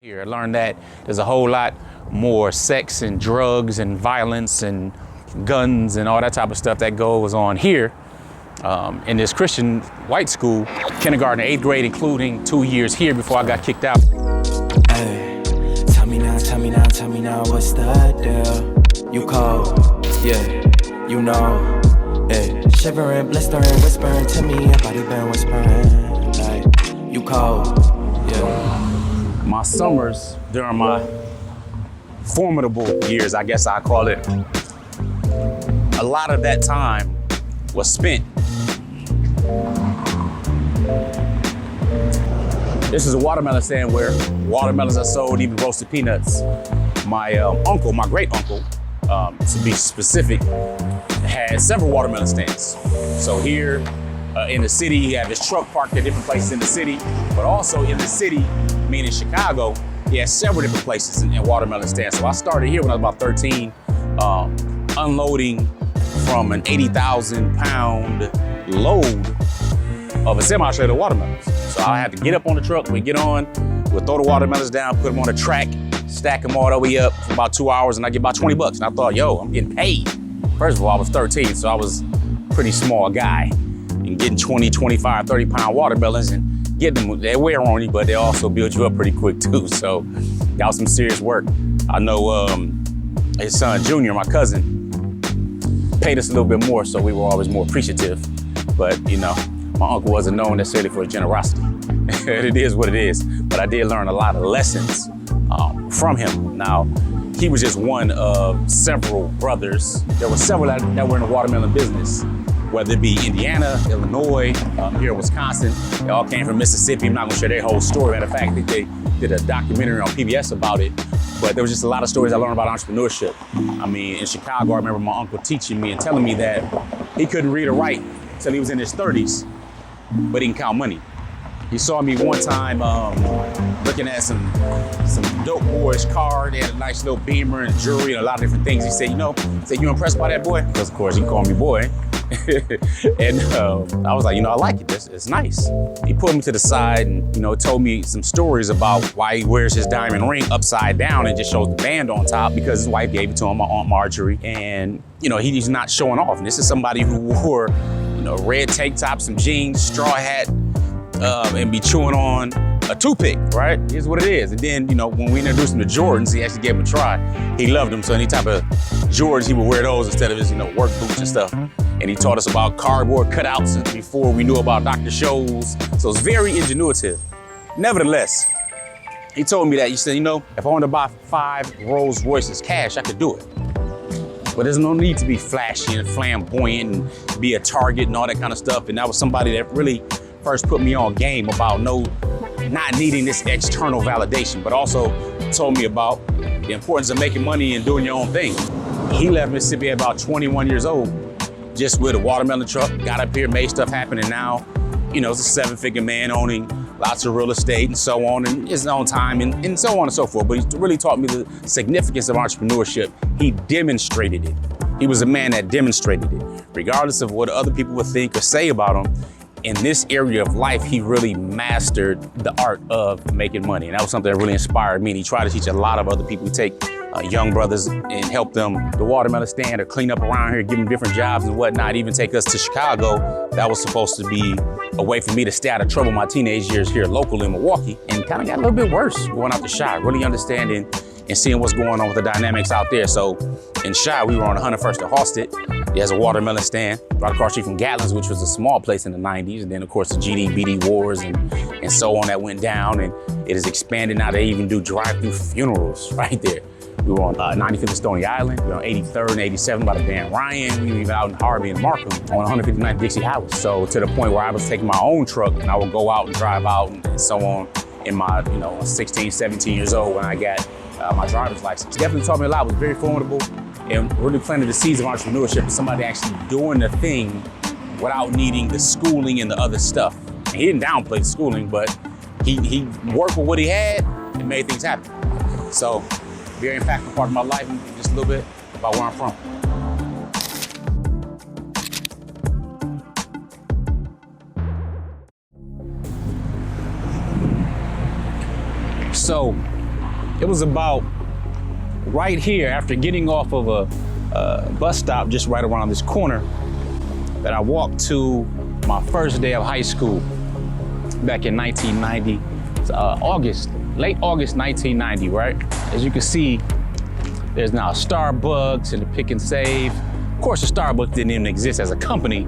Here, I learned that there's a whole lot more sex and drugs and violence and guns and all that type of stuff that goes on here in this Christian white school, kindergarten, 8th grade, including 2 years here before I got kicked out. Hey, tell me now, what's the deal? You cold, yeah, you know. Hey, shivering, blistering, whispering to me, your body been whispering. Like, you cold, yeah. My summers during my formidable years, I guess I call it, a lot of that time was spent. This is a watermelon stand where watermelons are sold, even roasted peanuts. My uncle, my great uncle, to be specific, had several watermelon stands. So here in the city, he had his truck parked at different places in the city, but also in the city, meaning Chicago, he had several different places in watermelon stands. So I started here when I was about 13, unloading from an 80,000 pound load of a semi-trailer of watermelons. So I had to get up on the truck, we'd get on, we'd throw the watermelons down, put them on a track, stack them all the way up for about 2 hours, and I get about 20 bucks. And I thought, yo, I'm getting paid. First of all, I was 13, so I was a pretty small guy. And getting 20, 25, 30 pound watermelons and getting them, they wear on you, but they also build you up pretty quick too. So that was some serious work. I know his son, Junior, my cousin, paid us a little bit more, so we were always more appreciative. But you know, my uncle wasn't known necessarily for his generosity. It is what it is. But I did learn a lot of lessons from him. Now, he was just one of several brothers. There were several that were in the watermelon business, whether it be Indiana, Illinois, here in Wisconsin. They all came from Mississippi. I'm not gonna share their whole story. Matter of fact, they did a documentary on PBS about it. But there was just a lot of stories I learned about entrepreneurship. I mean, in Chicago, I remember my uncle teaching me and telling me that he couldn't read or write until he was in his 30s, but he can count money. He saw me one time looking at some dope boyish car. They had a nice little Beamer and jewelry and a lot of different things. He said, you impressed by that boy? Because of course he called me boy. And I was like, I like it, it's nice. He pulled me to the side and, told me some stories about why he wears his diamond ring upside down and just shows the band on top because his wife gave it to him, my Aunt Marjorie. And, he's not showing off. And this is somebody who wore, red tank top, some jeans, straw hat, and be chewing on a toothpick, right? Here's what it is. And then, when we introduced him to Jordans, he actually gave him a try. He loved them, so any type of Jordans, he would wear those instead of his, work boots and stuff. And he taught us about cardboard cutouts before we knew about Dr. Scholl's. So it's very ingenuitive. Nevertheless, he told me that, he said, if I wanted to buy 5 Rolls Royces cash, I could do it. But there's no need to be flashy and flamboyant and be a target and all that kind of stuff. And that was somebody that really first put me on game about not needing this external validation, but also told me about the importance of making money and doing your own thing. He left Mississippi at about 21 years old, just with a watermelon truck, got up here, made stuff happen, and now, it's a 7-figure man owning lots of real estate and so on, and his own time and so on and so forth. But he really taught me the significance of entrepreneurship. He demonstrated it. He was a man that demonstrated it. Regardless of what other people would think or say about him, in this area of life, he really mastered the art of making money. And that was something that really inspired me. And he tried to teach a lot of other people. He take young brothers and help them the watermelon stand or clean up around here, give them different jobs and whatnot, even take us to Chicago. That was supposed to be a way for me to stay out of trouble my teenage years here locally in Milwaukee, and kind of got a little bit worse going out to Chi, really understanding and seeing what's going on with the dynamics out there. So in Chi, we were on 101st at Halsted. He has a watermelon stand right across the street from Gatlin's, which was a small place in the 90s. And then of course the GD, BD wars and so on that went down. And it is expanded now. They even do drive-through funerals right there. We were on 95th and Stony Island. We were on 83rd and 87th by the Dan Ryan. We were even out in Harvey and Markham on 159th Dixie Highway. So to the point where I was taking my own truck and I would go out and drive out and so on in my, 16, 17 years old when I got my driver's license. Definitely taught me a lot. It was very formidable and really planted the seeds of entrepreneurship and somebody actually doing the thing without needing the schooling and the other stuff. And he didn't downplay the schooling, but he worked with what he had and made things happen. So very impactful part of my life and just a little bit about where I'm from. So It was about right here after getting off of a bus stop just right around this corner that I walked to my first day of high school back in 1990, late August 1990, right? As you can see, there's now Starbucks and the Pick and Save. Of course, the Starbucks didn't even exist as a company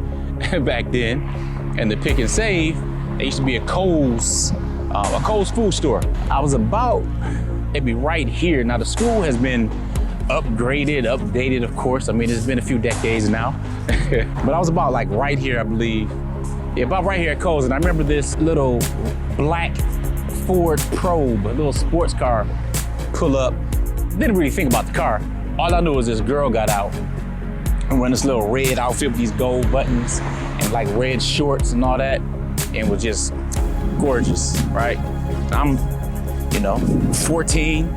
back then. And the Pick and Save, there used to be a Kohl's food store. I was about, it'd be right here. Now the school has been updated, of course. I mean, it's been a few decades now. But I was about like right here, I believe. Yeah, about right here at Kohl's. And I remember this little black Ford Probe, a little sports car, pull up. Didn't really think about the car. All I knew was this girl got out and wearing this little red outfit with these gold buttons and like red shorts and all that, and was just gorgeous, right? I'm, 14,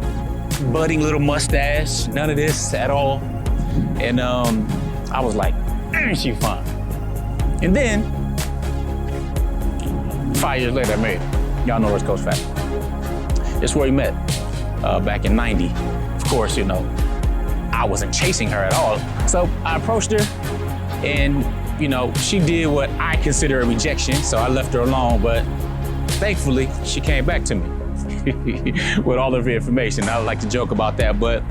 budding little mustache, none of this at all. And I was like, she fine. And then, 5 years later, I married her. Y'all know where's Coach Fat. It's where we met back in 90. Of course, I wasn't chasing her at all. So I approached her and, she did what I consider a rejection, so I left her alone, but thankfully, she came back to me with all of her information. I like to joke about that, but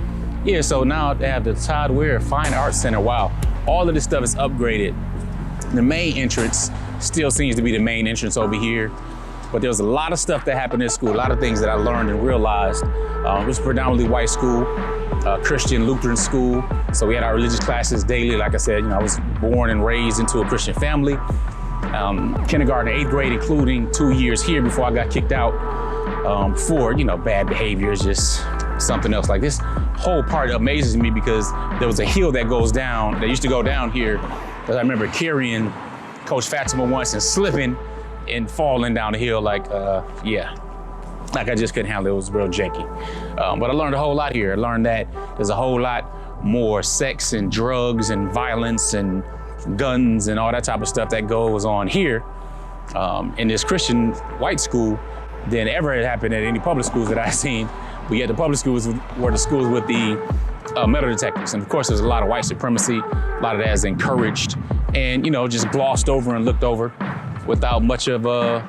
yeah, so now they have the Todd Weir Fine Arts Center. Wow, all of this stuff is upgraded. The main entrance still seems to be the main entrance over here, but there was a lot of stuff that happened in school, a lot of things that I learned and realized. It was a predominantly white school, Christian Lutheran school. So we had our religious classes daily. Like I said, I was born and raised into a Christian family. Kindergarten, 8th grade, including 2 years here before I got kicked out for, bad behaviors, just something else. Like this whole part amazes me because there was a hill that used to go down here. Because I remember carrying Coach Fatima once and slipping and falling down the hill like I just couldn't handle it. It was real janky. But I learned a whole lot here. I learned that there's a whole lot more sex and drugs and violence and guns and all that type of stuff that goes on here in this Christian white school than ever had happened at any public schools that I've seen. But yet the public schools were the schools with the metal detectors. And of course, there's a lot of white supremacy. A lot of that is encouraged and, just glossed over and looked over without much of an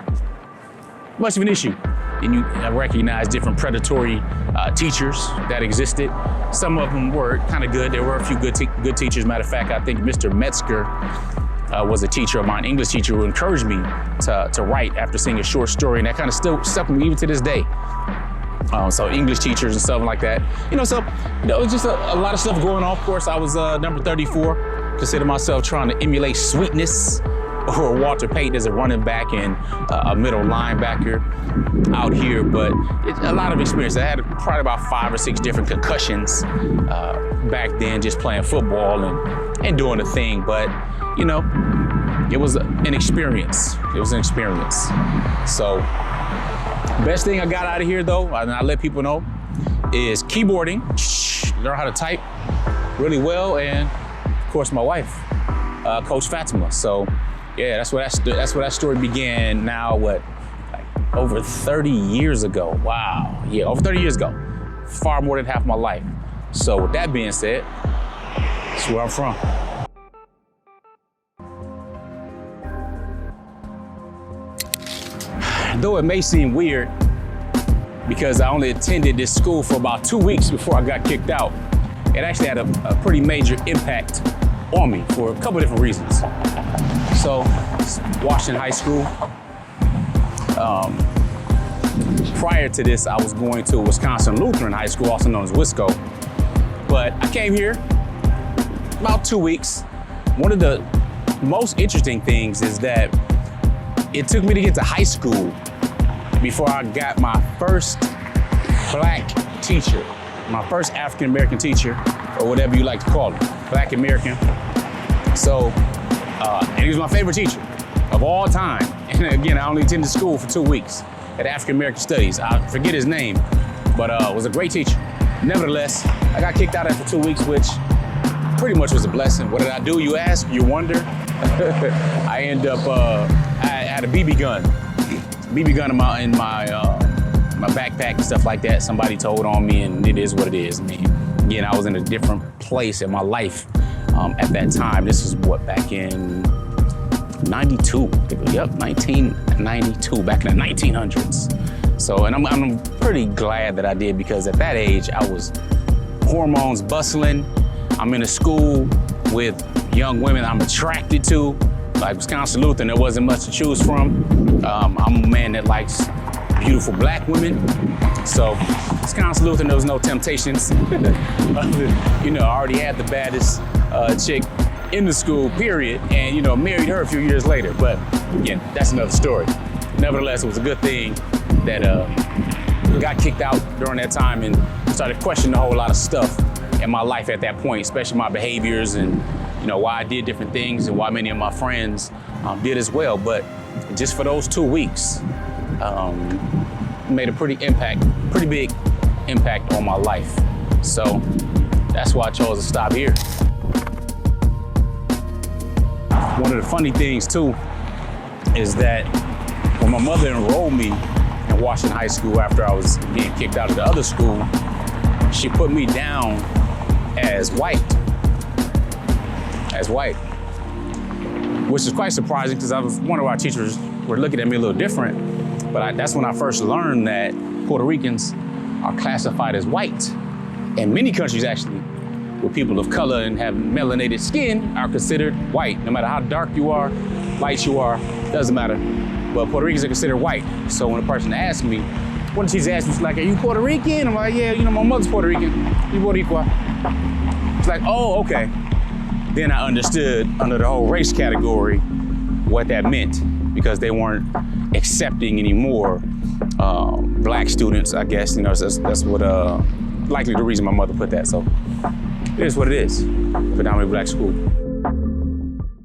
issue. And you recognize different predatory teachers that existed. Some of them were kind of good. There were a few good teachers. Matter of fact, I think Mr. Metzger was a teacher of mine, English teacher, who encouraged me to write after seeing a short story, and that kind of still stuck with me even to this day. So English teachers and stuff like that. It's just a lot of stuff going on. Of course, I was number 34, consider myself trying to emulate sweetness or Walter Payton as a running back and a middle linebacker out here, but a lot of experience. I had probably about 5 or 6 different concussions back then, just playing football and doing the thing. But it was an experience. It was an experience. So, best thing I got out of here, though, and I let people know, is keyboarding. Learn how to type really well, and of course, my wife, Coach Fatima. So. Yeah, that's where that story began. Now, over 30 years ago. Wow, yeah, over 30 years ago. Far more than half my life. So with that being said, that's where I'm from. Though it may seem weird, because I only attended this school for about 2 weeks before I got kicked out, it actually had a pretty major impact on me for a couple different reasons. So, Washington High School. Prior to this, I was going to Wisconsin Lutheran High School, also known as Wisco. But I came here about 2 weeks. One of the most interesting things is that it took me to get to high school before I got my first black teacher, my first African-American teacher, or whatever you like to call him, Black American. So, and he was my favorite teacher of all time. And again, I only attended school for 2 weeks at African American Studies. I forget his name, but was a great teacher. Nevertheless, I got kicked out after 2 weeks, which pretty much was a blessing. What did I do, you ask? You wonder? I end up, I had a BB gun in my backpack and stuff like that. Somebody told on me, and it is what it is. I mean, again, I was in a different place in my life at that time. This was what, back in 92? Yep, 1992, back in the 1900s. So, and I'm pretty glad that I did, because at that age, I was hormones bustling. I'm in a school with young women I'm attracted to. Like Wisconsin Lutheran, there wasn't much to choose from. I'm a man that likes beautiful black women. So Wisconsin Lutheran, there was no temptations. You know, I already had the baddest chick in the school, period. And, you know, married her a few years later. But again, that's another story. Nevertheless, it was a good thing that got kicked out during that time and started questioning a whole lot of stuff in my life at that point, especially my behaviors and, you know, why I did different things and why many of my friends did as well. But just for those 2 weeks, made a pretty big impact on my life. So that's why I chose to stop here. One of the funny things too is that when my mother enrolled me in Washington High School after I was being kicked out of the other school, she put me down as white. Which is quite surprising, because one of our teachers were looking at me a little different. But that's when I first learned that Puerto Ricans are classified as white. And many countries actually, where people of color and have melanated skin are considered white. No matter how dark you are, light you are, doesn't matter. But Puerto Ricans are considered white. So when a person asks me, one teacher asked me, she's like, "Are you Puerto Rican?" I'm like, "Yeah, you know, my mother's Puerto Rican. You Boricua." It's like, "Oh, okay." Then I understood under the whole race category what that meant, because they weren't accepting anymore black students, I guess. You know, that's what likely the reason my mother put that. So it is what it is. Predominantly black school.